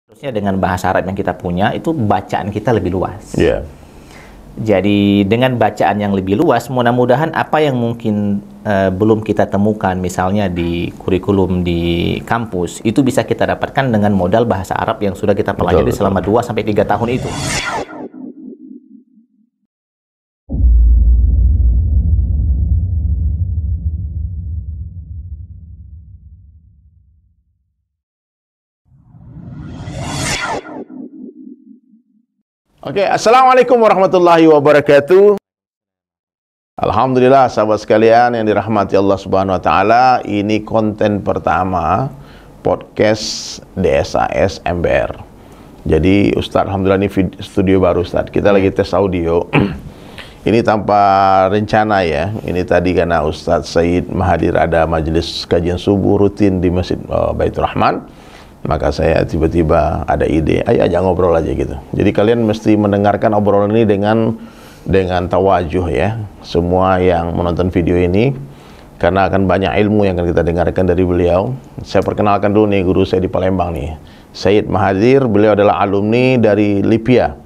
Harusnya dengan bahasa Arab yang kita punya itu bacaan kita lebih luas. Iya. Jadi dengan bacaan yang lebih luas, mudah-mudahan apa yang mungkin belum kita temukan, misalnya di kurikulum di kampus, itu bisa kita dapatkan dengan modal bahasa Arab yang sudah kita pelajari selama 2-3 tahun itu. Oke, assalamualaikum warahmatullahi wabarakatuh. Alhamdulillah, sahabat sekalian yang dirahmati Allah Subhanahu wa taala, ini konten pertama podcast DSAS MBR. Jadi Ustadz, alhamdulillah ini studio baru Ustadz. Kita lagi tes audio. Ini tanpa rencana ya. Ini tadi karena Ustadz Said Mahathir ada majelis kajian subuh rutin di Masjid Baitur Rahman. Maka saya tiba-tiba ada ide, ayo ajak ngobrol aja gitu. Jadi kalian mesti mendengarkan obrolan ini dengan tawajuh ya. Semua yang menonton video ini, karena akan banyak ilmu yang akan kita dengarkan dari beliau. Saya perkenalkan dulu nih guru saya di Palembang nih, Said Mahathir. Beliau adalah alumni dari LIPIA.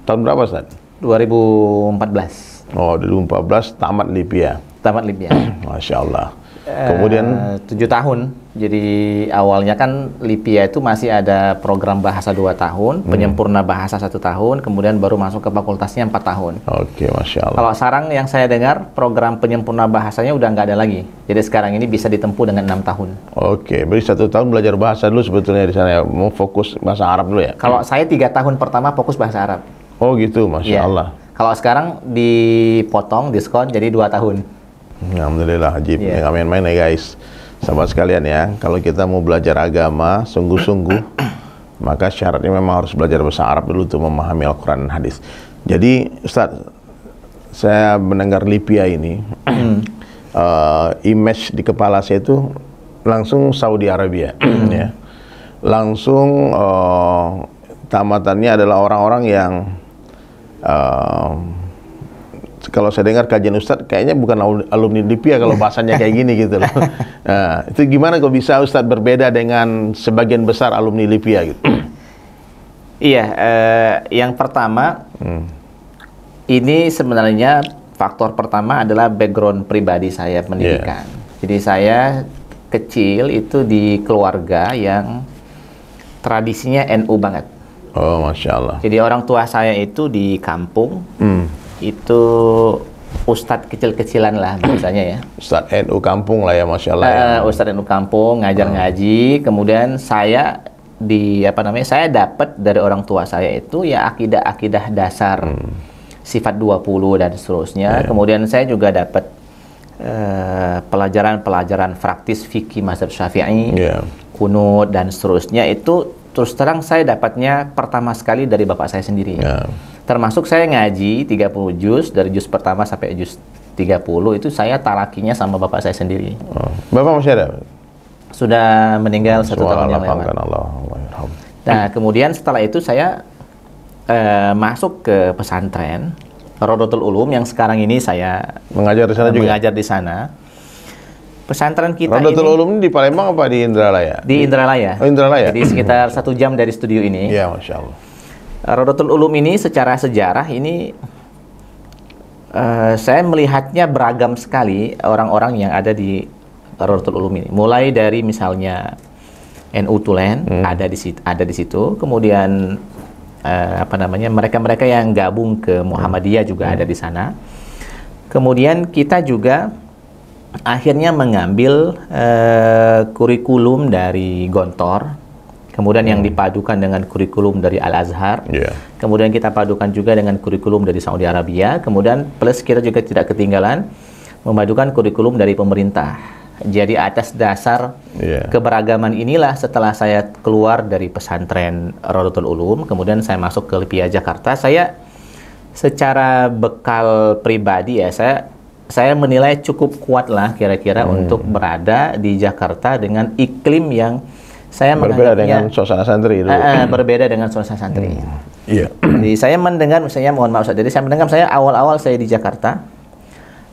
Tahun berapa Ustaz? 2014. Oh, 2014 tamat LIPIA. Tamat LIPIA. Masya Allah. Kemudian 7 tahun. Jadi awalnya kan LIPIA itu masih ada program bahasa 2 tahun, penyempurna bahasa 1 tahun, kemudian baru masuk ke fakultasnya 4 tahun. Oke, Masya Allah. Kalau sekarang yang saya dengar, program penyempurna bahasanya udah nggak ada lagi. Jadi sekarang ini bisa ditempuh dengan 6 tahun. Oke, berarti 1 tahun belajar bahasa dulu sebetulnya di sana ya. Mau fokus bahasa Arab dulu ya? Kalau saya 3 tahun pertama fokus bahasa Arab. Oh gitu, Masya Allah. Kalau sekarang dipotong, diskon jadi 2 tahun. Alhamdulillah, ajib. Nggak main-main ya guys. Sahabat sekalian ya, kalau kita mau belajar agama sungguh-sungguh, maka syaratnya memang harus belajar bahasa Arab dulu untuk memahami Al-Quran dan Hadis. Jadi Ustadz, saya mendengar LIPIA ini, image di kepala saya itu langsung Saudi Arabia. Ya. Langsung tamatannya adalah orang-orang yang kalau saya dengar kajian Ustadz, kayaknya bukan alumni LIPIA kalau bahasanya kayak gini gitu loh. Nah, itu gimana kok bisa Ustadz berbeda dengan sebagian besar alumni LIPIA gitu? Iya, yang pertama, ini sebenarnya faktor pertama adalah background pribadi saya pendidikan. Jadi saya kecil itu di keluarga yang tradisinya NU banget. Oh, Masya Allah. Jadi orang tua saya itu di kampung, itu ustadz kecil-kecilan lah biasanya ya. Ustadz NU kampung lah ya, Masya Allah. Ustadz NU kampung, ngajar ngaji. Kemudian saya saya dapat dari orang tua saya itu ya akidah-akidah dasar, sifat 20 dan seterusnya. Kemudian saya juga dapat pelajaran-pelajaran praktis fikih mazhab Syafi'i, kunut dan seterusnya. Itu terus terang saya dapatnya pertama sekali dari bapak saya sendiri. Termasuk saya ngaji 30 juz, dari juz pertama sampai juz 30 itu saya talakinya sama bapak saya sendiri. Bapak masih ada? Sudah meninggal 1 tahun yang lewat. Nah, kemudian setelah itu saya masuk ke pesantren Rodotul Ulum yang sekarang ini saya mengajar di sana juga. Mengajar di sana. Pesantren kita Rodotul Ulum ini di Palembang apa di Indralaya? Di Indralaya. Oh, Indralaya. Jadi sekitar 1 jam dari studio ini. Iya, Masya Allah. Rodotul Ulum ini secara sejarah ini saya melihatnya beragam sekali orang-orang yang ada di Rodotul Ulum ini. Mulai dari misalnya NU Tulen ada di situ, kemudian mereka-mereka yang gabung ke Muhammadiyah juga ada di sana. Kemudian kita juga akhirnya mengambil kurikulum dari Gontor. Kemudian yang dipadukan dengan kurikulum dari Al-Azhar. Kemudian kita padukan juga dengan kurikulum dari Saudi Arabia. Kemudian plus kita juga tidak ketinggalan memadukan kurikulum dari pemerintah. Jadi atas dasar keberagaman inilah setelah saya keluar dari pesantren Rodotul Ulum, kemudian saya masuk ke LIPIA Jakarta, saya secara bekal pribadi ya, saya menilai cukup kuat lah kira-kira untuk berada di Jakarta dengan iklim yang saya berbeda dengan suasana santri dulu. Berbeda dengan suasana santri. Iya. Jadi saya mendengar, misalnya mohon maaf, jadi saya mendengar, saya awal-awal saya di Jakarta,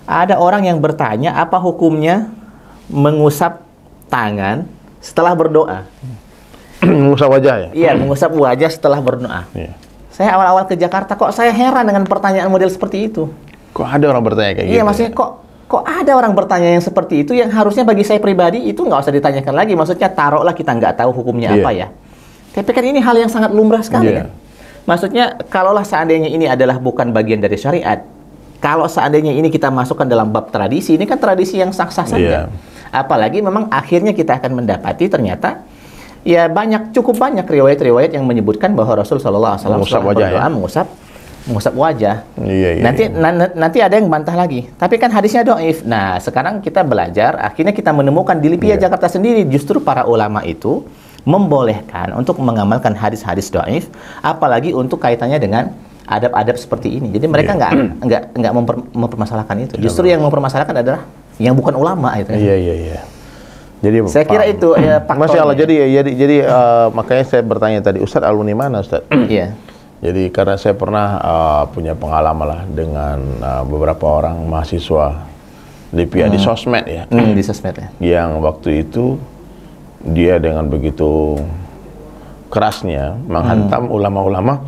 ada orang yang bertanya apa hukumnya mengusap tangan setelah berdoa. Mengusap wajah ya? Iya, mengusap wajah setelah berdoa. Iya. Saya awal-awal ke Jakarta kok saya heran dengan pertanyaan model seperti itu. Kok ada orang bertanya kayak gitu? Iya, maksudnya kok ada orang bertanya yang seperti itu yang harusnya bagi saya pribadi itu nggak usah ditanyakan lagi. Maksudnya taruhlah kita nggak tahu hukumnya apa ya. Tapi kan ini hal yang sangat lumrah sekali kan. Maksudnya kalaulah seandainya ini adalah bukan bagian dari syariat, kalau seandainya ini kita masukkan dalam bab tradisi, ini kan tradisi yang sah-sah saja. Apalagi memang akhirnya kita akan mendapati ternyata ya cukup banyak riwayat-riwayat yang menyebutkan bahwa Rasul Shallallahu Alaihi Wasallam mengusap wajah. Nanti ada yang bantah lagi. Tapi kan hadisnya dhaif. Nah, sekarang kita belajar, akhirnya kita menemukan di Lipia Jakarta sendiri justru para ulama itu membolehkan untuk mengamalkan hadis-hadis dhaif, apalagi untuk kaitannya dengan adab-adab seperti ini. Jadi mereka nggak mempermasalahkan itu. Justru yang mempermasalahkan adalah yang bukan ulama itu. Iya. Jadi saya kira itu Masya Allah. Jadi makanya saya bertanya tadi, Ustadz alumni mana Ustadz? Iya. Jadi karena saya pernah punya pengalaman lah dengan beberapa orang mahasiswa Lipia di sosmed ya. Di sosmed ya. Yang waktu itu dia dengan begitu kerasnya menghantam ulama-ulama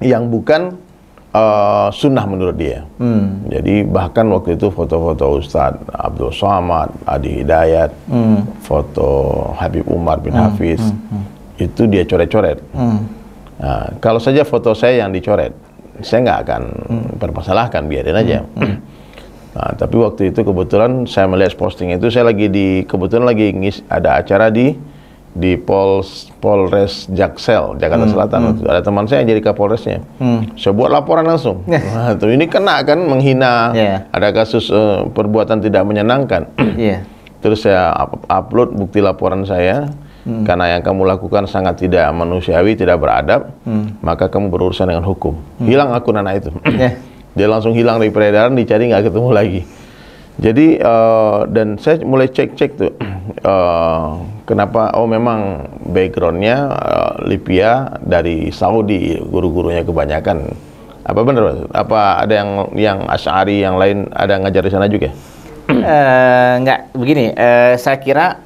yang bukan sunnah menurut dia. Jadi bahkan waktu itu foto-foto Ustadz Abdul Somad, Adi Hidayat, foto Habib Umar bin Hafiz, itu dia coret-coret. Nah, kalau saja foto saya yang dicoret, saya nggak akan permasalahkan, biarin aja. Nah, tapi waktu itu kebetulan saya melihat posting itu, saya kebetulan lagi ada acara di Polres Jaksel, Jakarta Selatan. Ada teman saya yang jadi Kapolresnya. Saya buat laporan langsung. Nah, tuh ini kena kan, menghina, ada kasus perbuatan tidak menyenangkan. Terus saya upload bukti laporan saya, karena yang kamu lakukan sangat tidak manusiawi, tidak beradab, maka kamu berurusan dengan hukum. Hilang akun anak itu. Dia langsung hilang dari peredaran, dicari nggak ketemu lagi. Jadi dan saya mulai cek-cek tuh kenapa, memang backgroundnya Lipia dari Saudi, guru-gurunya kebanyakan. Apa benar? Apa ada yang Asy'ari yang lain ada ngajar di sana juga? Enggak, begini, saya kira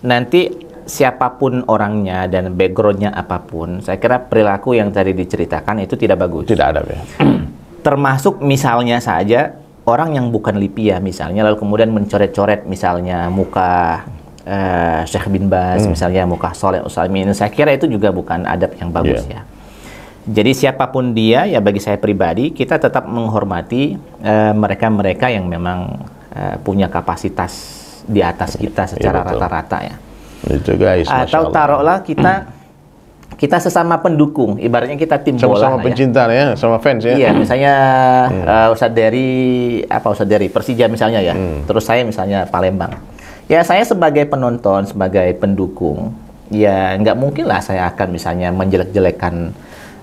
nanti siapapun orangnya dan backgroundnya apapun, saya kira perilaku yang tadi diceritakan itu tidak bagus. Tidak ada ya. Termasuk misalnya saja orang yang bukan Lipia misalnya, lalu kemudian mencoret-coret misalnya muka Syekh bin Baz, misalnya muka Shalih Utsaimin, saya kira itu juga bukan adab yang bagus ya. Jadi siapapun dia, ya bagi saya pribadi, kita tetap menghormati mereka-mereka yang memang punya kapasitas di atas kita secara rata-rata ya. Itu guys, atau taruhlah kita sesama pendukung, ibaratnya kita tim bola, sama-sama pencinta ya, sama fans ya. Iya, misalnya Ustadz dari Persija misalnya ya. Terus saya misalnya Palembang. Ya saya sebagai penonton, sebagai pendukung, ya nggak mungkin lah saya akan misalnya menjelek-jelekan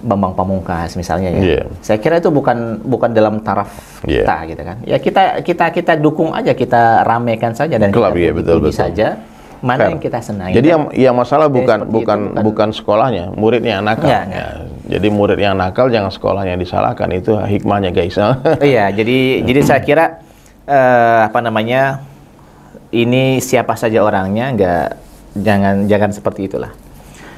Bambang Pamungkas misalnya ya. Saya kira itu bukan dalam taraf kita gitu kan. Ya kita dukung aja, kita ramekan saja dan klub, kita betul saja. Mana yang kita senangi. Jadi yang masalah bukan sekolahnya, muridnya yang nakal. Ya. Jadi murid yang nakal jangan sekolahnya disalahkan, itu hikmahnya guys. Iya, jadi saya kira ini siapa saja orangnya, jangan seperti itulah.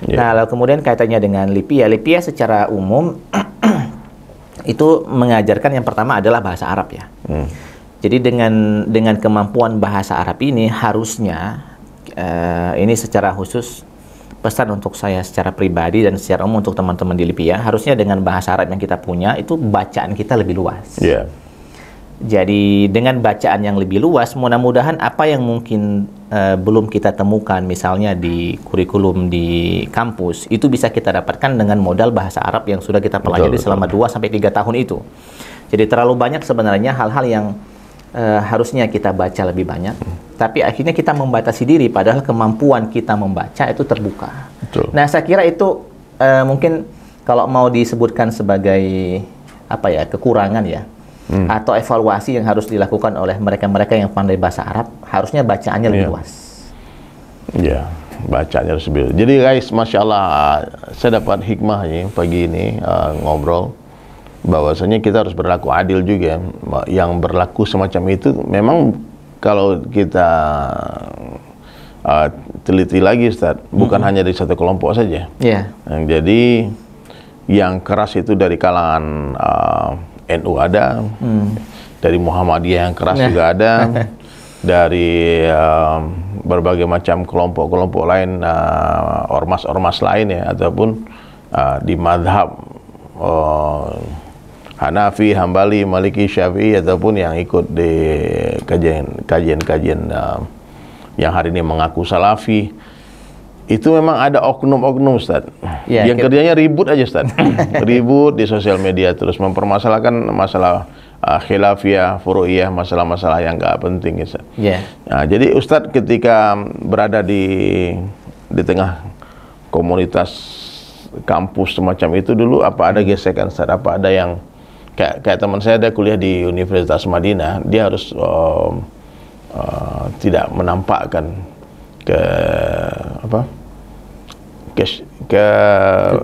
Nah, lalu kemudian kaitannya dengan Lipia secara umum itu mengajarkan yang pertama adalah bahasa Arab ya. Jadi dengan kemampuan bahasa Arab ini harusnya ini secara khusus pesan untuk saya secara pribadi dan secara umum untuk teman-teman di Lipia, harusnya dengan bahasa Arab yang kita punya itu bacaan kita lebih luas. Jadi dengan bacaan yang lebih luas, mudah-mudahan apa yang mungkin belum kita temukan misalnya di kurikulum di kampus, itu bisa kita dapatkan dengan modal bahasa Arab yang sudah kita pelajari selama 2-3 tahun itu. Jadi terlalu banyak sebenarnya hal-hal yang harusnya kita baca lebih banyak, tapi akhirnya kita membatasi diri, padahal kemampuan kita membaca itu terbuka. Nah, saya kira itu mungkin kalau mau disebutkan sebagai kekurangan ya, atau evaluasi yang harus dilakukan oleh mereka-mereka yang pandai bahasa Arab, harusnya bacaannya lebih luas. Ya, bacaannya harus lebih. Jadi guys, Masya Allah, saya dapat hikmahnya pagi ini ngobrol. Bahwasanya kita harus berlaku adil juga. Yang berlaku semacam itu memang kalau kita teliti lagi Ustaz, bukan hanya dari satu kelompok saja. Jadi yang keras itu dari kalangan NU ada, dari Muhammadiyah yang keras juga ada, dari berbagai macam kelompok-kelompok lain, ormas-ormas lain ya, ataupun di madhab Hanafi, Hambali, Maliki, Syafi'i, ataupun yang ikut di kajian-kajian yang hari ini mengaku Salafi. Itu memang ada oknum-oknum Ustaz, yang kerjanya ribut aja Ustaz. Ribut di sosial media, terus mempermasalahkan masalah khilafiyah, furu'iyah, masalah-masalah yang gak penting Ustaz. Nah, jadi Ustaz ketika berada di tengah komunitas kampus semacam itu dulu, apa ada gesekan Ustaz? Apa ada yang kayak teman saya, ada kuliah di Universitas Madinah, dia harus tidak menampakkan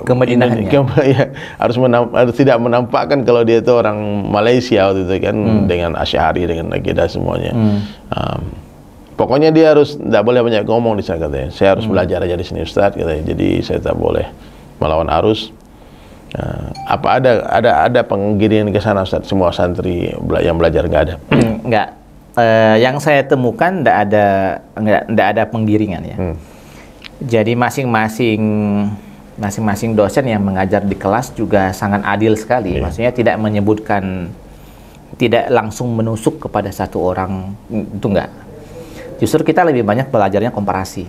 kemadinahannya. Harus tidak menampakkan kalau dia itu orang Malaysia waktu itu kan, dengan Asy'ari, dengan akidah semuanya. Pokoknya dia harus tidak boleh banyak ngomong di sana katanya. Saya harus belajar aja di sini Ustaz katanya. Jadi saya tak boleh melawan arus. Apa ada penggiringan ke sana Ustaz? Semua santri yang belajar nggak ada? Nggak. Yang saya temukan nggak ada penggiringan ya. Jadi masing-masing dosen yang mengajar di kelas juga sangat adil sekali. Maksudnya tidak menyebutkan, tidak langsung menusuk kepada satu orang, itu enggak. Justru kita lebih banyak belajarnya komparasi.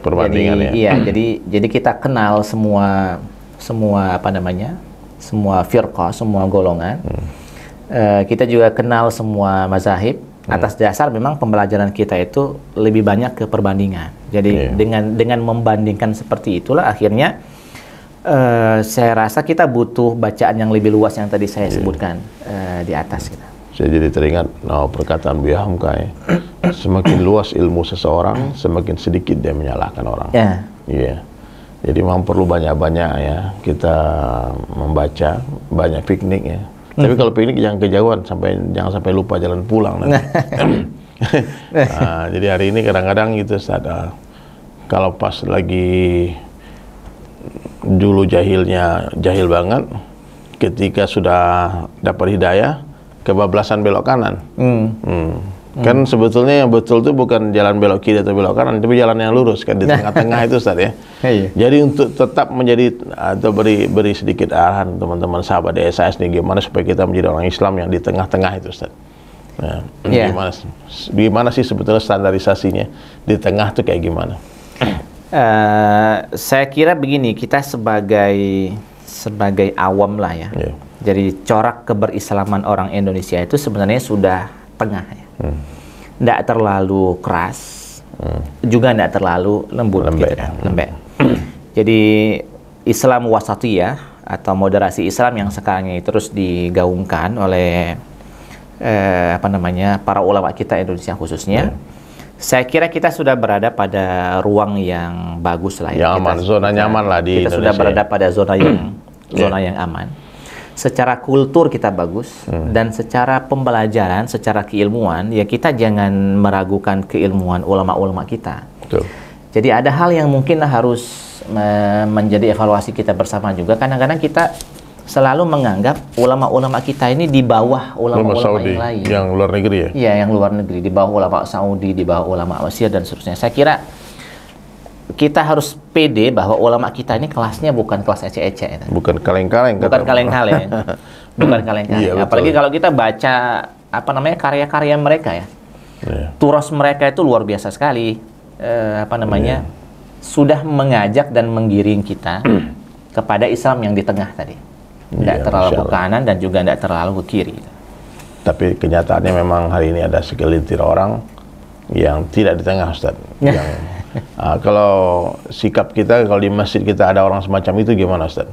Perbandingan jadi, ya. Jadi kita kenal semua semua firqah, semua golongan. Kita juga kenal semua mazahib. Atas dasar memang pembelajaran kita itu lebih banyak ke perbandingan. Jadi dengan membandingkan seperti itulah akhirnya saya rasa kita butuh bacaan yang lebih luas yang tadi saya sebutkan di atas. Saya jadi teringat perkataan Buya Hamka, semakin luas ilmu seseorang, semakin sedikit dia menyalahkan orang. Jadi memang perlu banyak-banyak ya kita membaca, banyak piknik ya. Tapi kalau piknik jangan kejauhan, jangan sampai lupa jalan pulang nanti. Jadi hari ini kadang-kadang gitu kalau pas lagi dulu jahil banget, ketika sudah dapat hidayah, kebablasan belok kanan. Kan sebetulnya yang betul itu bukan jalan belok kiri atau belok kanan, tapi jalan yang lurus kan di tengah-tengah itu Ustaz ya. Jadi untuk tetap menjadi atau beri sedikit arahan teman-teman sahabat DSAS nih, gimana supaya kita menjadi orang Islam yang di tengah-tengah itu Ustaz. Nah, gimana sih sebetulnya standarisasinya di tengah itu kayak gimana? Saya kira begini, kita sebagai awam lah ya. Jadi corak keberislaman orang Indonesia itu sebenarnya sudah tengah ya. Tidak terlalu keras, juga tidak terlalu lembut, lembek. Jadi Islam wasatiyah atau moderasi Islam yang sekarang ini terus digaungkan oleh para ulama kita Indonesia khususnya. Saya kira kita sudah berada pada ruang yang bagus lah ya. Zona nyaman lah di Indonesia. Kita sudah berada pada zona yang aman. Secara kultur kita bagus, dan secara pembelajaran, secara keilmuan, ya kita jangan meragukan keilmuan ulama-ulama kita. Jadi ada hal yang mungkin harus menjadi evaluasi kita bersama juga. Kadang-kadang kita selalu menganggap ulama-ulama kita ini di bawah ulama-ulama yang lain. Yang luar negeri ya? Iya, yang luar negeri, di bawah ulama Saudi, di bawah ulama Mesir dan seterusnya. Saya kira kita harus pede bahwa ulama kita ini kelasnya bukan kelas ecek-ecek. Bukan kaleng-kaleng. Bukan kaleng-kaleng. Bukan kaleng-kaleng. Apalagi kalau kita baca karya-karya mereka ya. Turas mereka itu luar biasa sekali. Sudah mengajak dan menggiring kita kepada Islam yang di tengah tadi. Tidak terlalu ke kanan dan juga tidak terlalu ke kiri. Tapi kenyataannya memang hari ini ada segelintir orang yang tidak di tengah Ustaz. Kalau sikap kita, kalau di masjid kita ada orang semacam itu gimana Ustaz?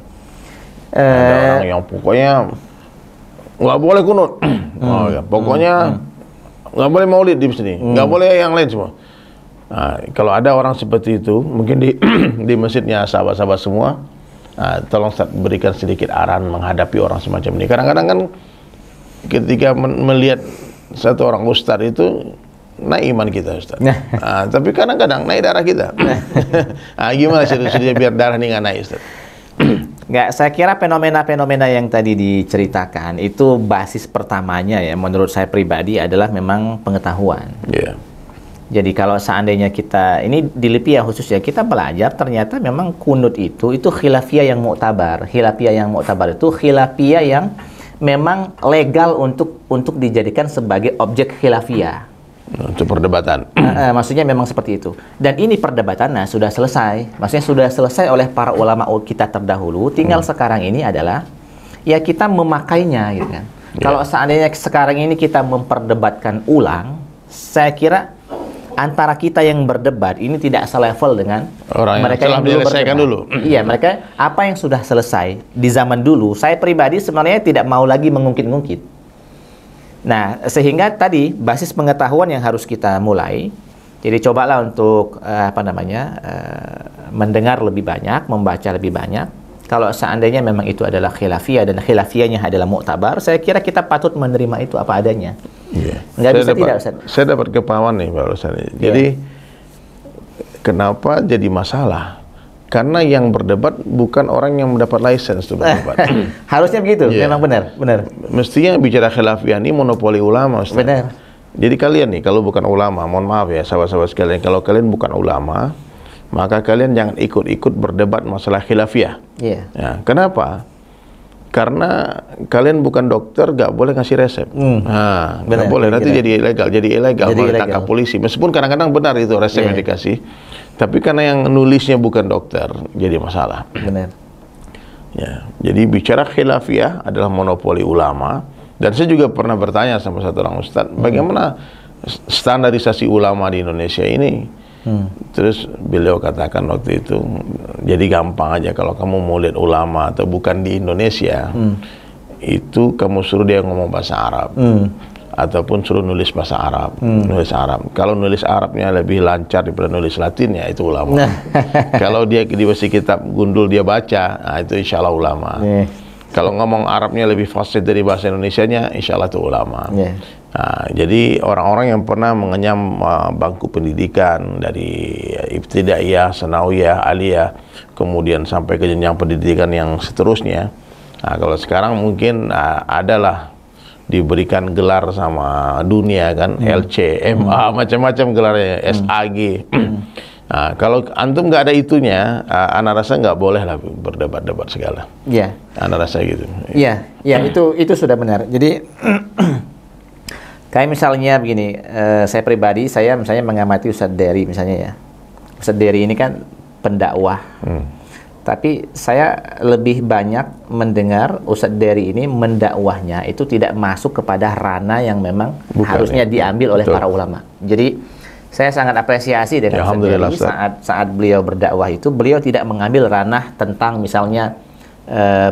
Ada orang yang pokoknya nggak boleh kunut, pokoknya nggak boleh maulid di sini, nggak boleh yang lain semua. Kalau ada orang seperti itu, mungkin di masjidnya sahabat-sahabat semua, tolong Ustaz berikan sedikit arahan menghadapi orang semacam ini. Kadang-kadang kan ketika melihat satu orang ustaz itu naik iman kita, Ustaz. Tapi kadang-kadang naik darah kita. Gimana sih biar darah ini nggak naik, Ustaz? Nggak, saya kira fenomena-fenomena yang tadi diceritakan itu basis pertamanya ya, menurut saya pribadi adalah memang pengetahuan. Yeah. Jadi kalau seandainya kita, ini di Lipia khusus ya, kita belajar ternyata memang kunut itu khilafiyah yang mu'tabar. Khilafiyah yang mu'tabar itu khilafiyah yang memang legal untuk dijadikan sebagai objek khilafiyah. Untuk perdebatan. Maksudnya memang seperti itu. Dan ini perdebatannya sudah selesai. Maksudnya sudah selesai oleh para ulama kita terdahulu. Tinggal sekarang ini adalah ya kita memakainya gitu kan. Kalau seandainya sekarang ini kita memperdebatkan ulang, saya kira antara kita yang berdebat ini tidak selevel dengan orang mereka yang dulu berdebat. Dulu. Iya, mereka apa yang sudah selesai di zaman dulu, saya pribadi sebenarnya tidak mau lagi mengungkit-ungkit. Nah, sehingga tadi basis pengetahuan yang harus kita mulai. Jadi cobalah untuk mendengar lebih banyak, membaca lebih banyak. Kalau seandainya memang itu adalah khilafiyah dan khilafiyahnya adalah mu'tabar, saya kira kita patut menerima itu apa adanya. Yeah. Nggak bisa tidak, Ustaz? Saya dapat kepahaman nih, Pak Ustaz. Jadi, kenapa jadi masalah? Karena yang berdebat bukan orang yang mendapat lisensi untuk berdebat. Harusnya begitu, memang benar. Mestinya bicara khilafiyah ini monopoli ulama, Ustaz. Benar. Jadi kalian nih, kalau bukan ulama, mohon maaf ya sahabat-sahabat sekalian, kalau kalian bukan ulama, maka kalian jangan ikut-ikut berdebat masalah khilafiyah. Yeah. Ya, kenapa? Karena kalian bukan dokter, nggak boleh ngasih resep. Nggak boleh, nanti jadi ilegal, malah ditangkap polisi. Meskipun kadang-kadang benar itu resep yang dikasih, tapi karena yang nulisnya bukan dokter, jadi masalah. Benar. Ya, jadi bicara khilafiyah adalah monopoli ulama. Dan saya juga pernah bertanya sama satu orang ustadz, bagaimana standarisasi ulama di Indonesia ini? Terus beliau katakan waktu itu, jadi gampang aja kalau kamu mau lihat ulama atau bukan di Indonesia, itu kamu suruh dia ngomong bahasa Arab, ataupun suruh nulis bahasa Arab, nulis Arab. Kalau nulis Arabnya lebih lancar daripada nulis Latinnya, itu ulama. Kalau dia dikasih kitab gundul dia baca, nah itu insya Allah ulama. Kalau ngomong Arabnya lebih fasih dari bahasa Indonesianya, insya Allah itu ulama. Nah, jadi orang-orang yang pernah mengenyam bangku pendidikan dari ibtidaiyah, sanawiyah, aliyah, kemudian sampai ke jenjang pendidikan yang seterusnya. Nah, kalau sekarang mungkin adalah diberikan gelar sama dunia kan, LC, MA, macam-macam gelarnya, SAG. Nah, kalau antum nggak ada itunya, ana rasa nggak boleh lah berdebat-debat segala. Iya. Ana rasa gitu. Iya, itu sudah benar. Jadi kayak misalnya begini, saya pribadi, saya misalnya mengamati Ustadz Dery misalnya ya. Ustadz Dery ini kan pendakwah. Tapi saya lebih banyak mendengar Ustadz Dery ini mendakwahnya itu tidak masuk kepada ranah yang memang harusnya diambil oleh para ulama. Jadi saya sangat apresiasi dengan Ustadz Dery saat beliau berdakwah itu, beliau tidak mengambil ranah tentang misalnya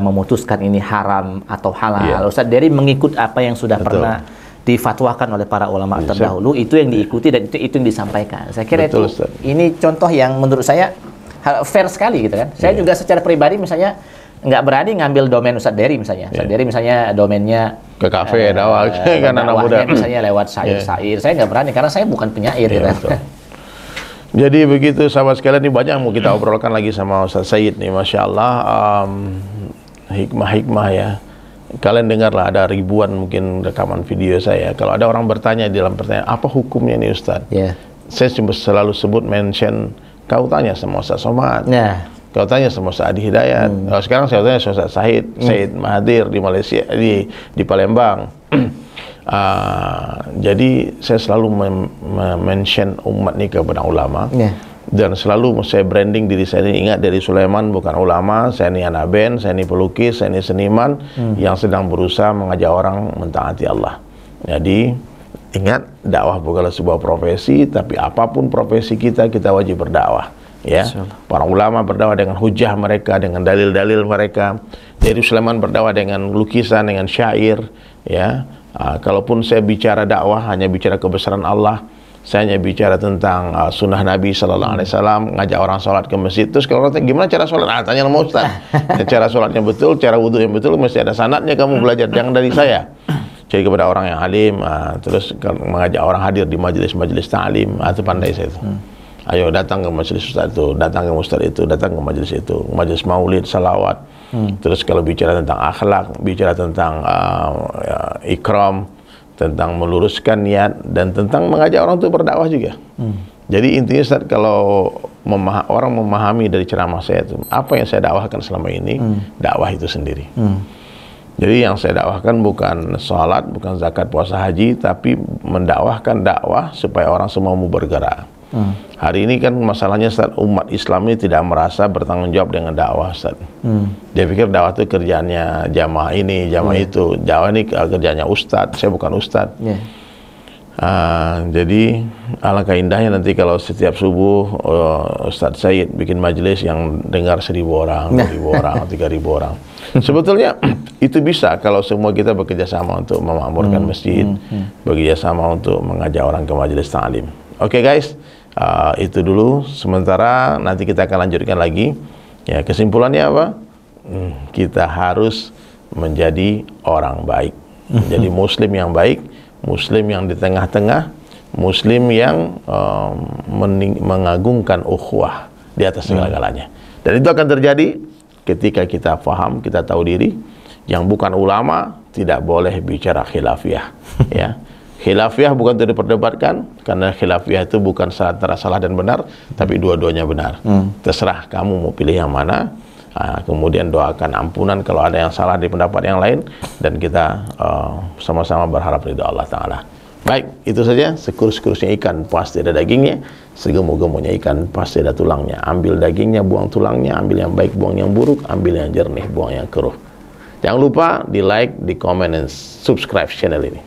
memutuskan ini haram atau halal. Ustadz Dery mengikut apa yang sudah pernah difatwakan oleh para ulama terdahulu, itu yang diikuti dan itu yang disampaikan. Saya kira itu ini contoh yang menurut saya fair sekali gitu kan. Saya juga secara pribadi misalnya nggak berani ngambil domain Ustadz Dery misalnya. Ustadz Dery misalnya domainnya ke kafe dakwah kan anak muda misalnya lewat syair-syair. Saya nggak berani karena saya bukan penyair gitu. Jadi begitu sahabat sekalian, ini banyak mau kita obrolkan lagi sama Ustadz Said nih, Masya Allah, hikmah-hikmah ya. Kalian dengarlah, ada ribuan mungkin rekaman video saya. Kalau ada orang bertanya di dalam pertanyaan, apa hukumnya nih Ustadz? Saya cuma selalu sebut mention, kau tanya sama Ustadz Somad, kau tanya sama Ustadz Adi Hidayat. Kalau sekarang saya tanya sama Ustadz Said Mahathir di Malaysia, di Palembang. Jadi saya selalu mention umat ini kepada ulama. Dan selalu saya branding diri saya ini, ingat dari Sulaiman bukan ulama, saya ini anak band, saya ini pelukis, saya ini seniman yang sedang berusaha mengajak orang mentaati Allah. Jadi ingat, dakwah bukanlah sebuah profesi, tapi apapun profesi kita wajib berdakwah. Ya, para ulama berdakwah dengan hujah mereka, dengan dalil-dalil mereka. Dari Sulaiman berdakwah dengan lukisan, dengan syair. Ya, kalaupun saya bicara dakwah hanya bicara kebesaran Allah. Saya hanya bicara tentang sunnah Nabi Sallallahu Alaihi Wasallam, ngajak orang sholat ke masjid. Terus kalau orang tanya gimana cara sholat, tanya sama Ustaz. Cara sholatnya betul, cara wudhu yang betul, mesti ada sanadnya, kamu belajar, jangan dari saya. cari kepada orang yang alim, terus mengajak orang hadir di majelis-majelis ta'lim, itu pandai saya itu. Ayo datang ke majelis ustaz itu, datang ke ustaz itu, datang ke majelis itu, majelis maulid, salawat. Terus kalau bicara tentang akhlak, bicara tentang ikram, tentang meluruskan niat, dan tentang mengajak orang untuk berdakwah juga. Jadi intinya Ustaz, kalau orang memahami dari ceramah saya itu, apa yang saya dakwahkan selama ini, dakwah itu sendiri. Jadi yang saya dakwahkan bukan salat, bukan zakat, puasa, haji, tapi mendakwahkan dakwah supaya orang semua mau bergerak. Hari ini kan masalahnya Ustaz, umat Islam ini tidak merasa bertanggung jawab dengan dakwah Ustaz. Dia pikir dakwah itu kerjaannya jamaah ini, jamaah itu. Dakwah ini kerjanya ustaz, saya bukan ustaz. Jadi alangkah indahnya nanti kalau setiap subuh Ustaz Said bikin majelis yang dengar 1.000 orang, 2.000 orang, 3.000 orang. Sebetulnya itu bisa kalau semua kita bekerja sama untuk memakmurkan masjid, bekerja sama untuk mengajak orang ke majelis ta'lim. Oke guys, itu dulu sementara, nanti kita akan lanjutkan lagi. Ya, kesimpulannya apa? Kita harus menjadi orang baik, menjadi muslim yang baik, muslim yang di tengah-tengah, muslim yang mengagungkan ukhuwah di atas segala-galanya. Dan itu akan terjadi ketika kita paham, kita tahu diri. Yang bukan ulama tidak boleh bicara khilafiyah. Ya, khilafiyah bukan untuk diperdebatkan, karena khilafiyah itu bukan antara salah dan benar, tapi dua-duanya benar. Terserah kamu mau pilih yang mana. Kemudian doakan ampunan kalau ada yang salah di pendapat yang lain, dan kita sama-sama berharap ridha Allah Ta'ala. Baik, itu saja. Sekurus-kurusnya ikan pasti ada dagingnya, segemuk-gemuknya ikan pasti ada tulangnya. Ambil dagingnya, buang tulangnya, ambil yang baik, buang yang buruk, ambil yang jernih, buang yang keruh. Jangan lupa di like, di komen, dan subscribe channel ini.